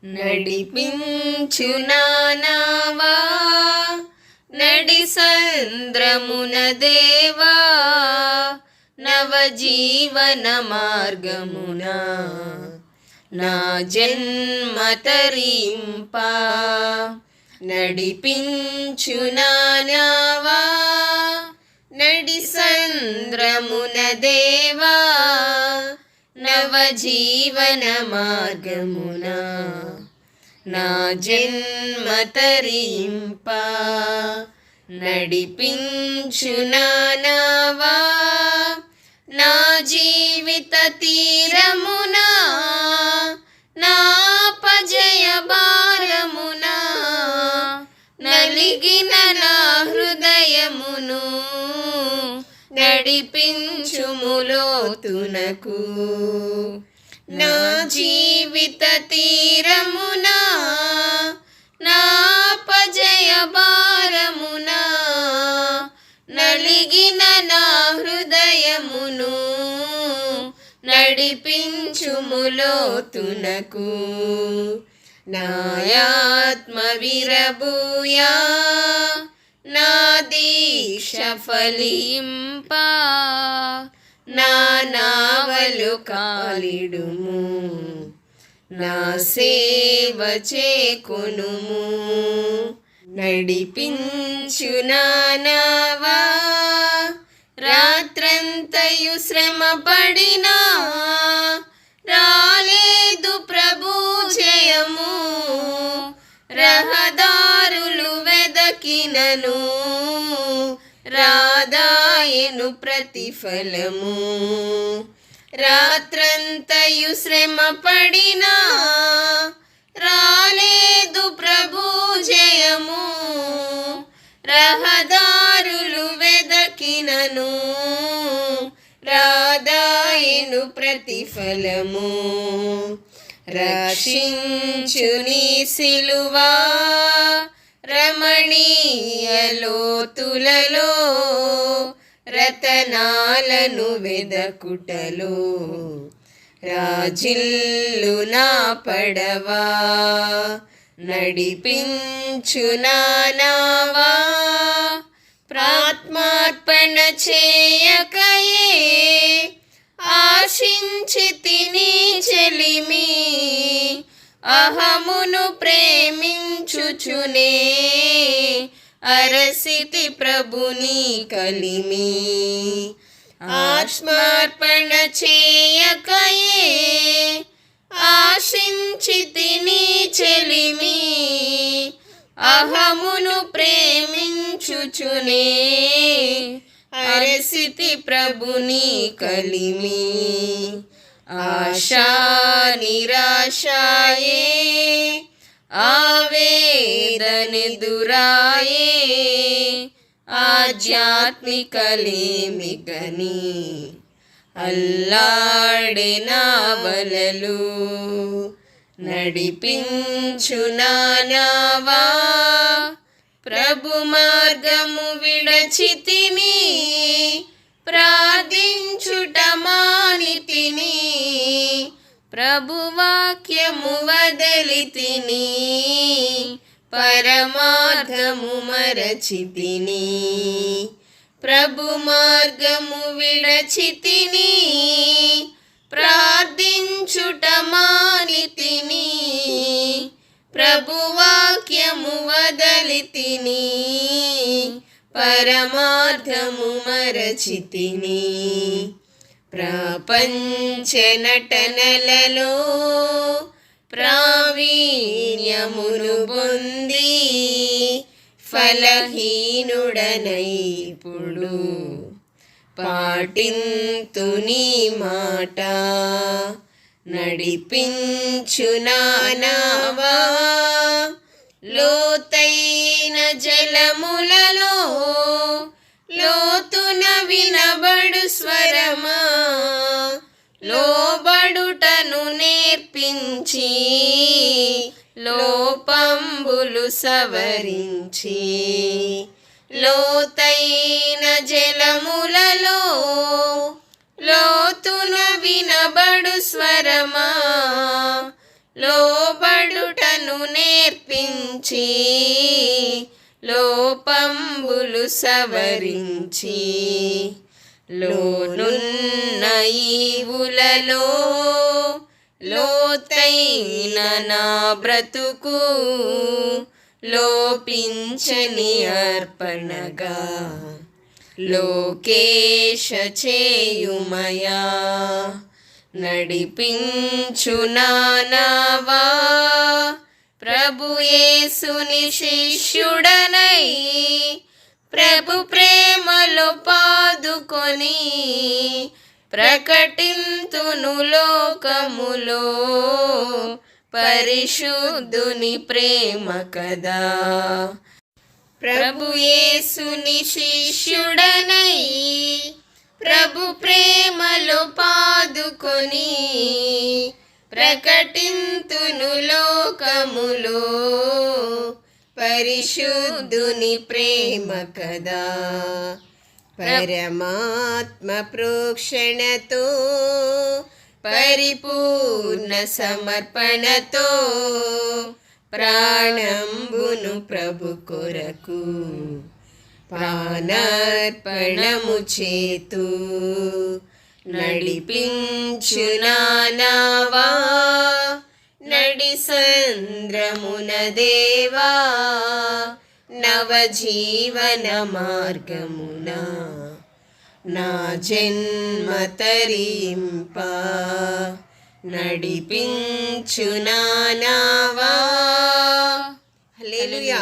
నడిపించు నానావా నడి సంద్రమున దేవా నవజీవన మార్గమున నా జన్మ తరింపా నడిపించు నానావా నడి సంద్రమున దేవా నవజీవన మార్గమున నా జన్మ తరింపా నడిపించు నానావా నా జీవిత తీరమున నా పజయ భారమున నలిగిన నా హృదయమును నడిపించుములోతునకు నా జీవిత తీరమున నా పజయ భారమున నలిగిన నా హృదయమును నడిపించుములోతునకు నాయాత్మ విరబూయా నా దీక్ష ఫలింపా నా నావలు కాలిడుము నా సేవ చేకొనుము నడిపించు నానావా రాత్రంతయు శ్రమ పడినా రాలేదు ప్రభు జయము రహదారులు వెదకినను రాదాయను ప్రతిఫలము రాత్రంతయు శ్రమ పడినా రాలేదు ప్రభు జయము రహదారులు వెదకినను రాదాయను ప్రతిఫలము రక్షించు నీ సిలువా రమణీయ లోతులలో రతనాలను వెదకుటలో రాజిల్లు నా పడవా నడిపించు నానావా ప్రాత్మార్పణ చేయకయే ఆశించితిని చెలిమి అహమును ప్రేమించుచునే అరసితి ప్రభుని కలిమి ఆత్మార్పణ చేయకయే ఆశించితిని చెలిమి అహమును ప్రేమించుచునే అరసితి ప్రభుని కలిమి ఆశా నిరాశాయే ఆవేదనెదురాయే ఆధ్యాత్మికలేమిగని అల్లాడే నా వలలు నడిపించు నానావా ప్రభు మార్గము విడచితిని ప్రార్థించుట మానితిని ప్రభు వాక్యము వదలితిని పరమార్థము మరచితిని ప్రభు మార్గము విడచితిని ప్రార్థించుట మానితిని ప్రభు వాక్యము వదలితిని పరమార్థము మరచితిని ప్రపంచ నటనలలో ప్రావీణ్యమును పొంది ఫలహీనుడనైపుడు పాటింతు నీ మాట నడిపించు నానావా లోతైన జలములలో లోతున వినబడు స్వరమా లోబడుటను నేర్పించి లోపంబులు సవరించి లోతైన జలములలో లోతున వినబడు స్వరమా లోబడుట నేర్పించి లోపంబులు సవరించి లోనున్న ఈవులలో లోతైన నా బ్రతుకు లోపించని అర్పణగా లోకేశ చేయుమయా. నడిపించు నావా ప్రభు యేసుని శిష్యుడనై ప్రభు ప్రేమలో పాదుకొని ప్రకటింతును లోకములో పరిశుద్ధుని ప్రేమ కదా. ప్రభు యేసుని శిష్యుడనై ప్రభు ప్రేమలో పాదుకొని ప్రకటింతును లోకములో పరిశుద్ధుని ప్రేమ కదా. పరమాత్మ ప్రోక్షణతో పరిపూర్ణ సమర్పణతో ప్రాణంబును ప్రభు కొరకు ప్రాణార్పణము చేతు నడిపించు నావా నడి సంద్రమున దేవా నవజీవన మార్గమున నా జన్మ తరింప నడిపించు నావా. హల్లెలూయా.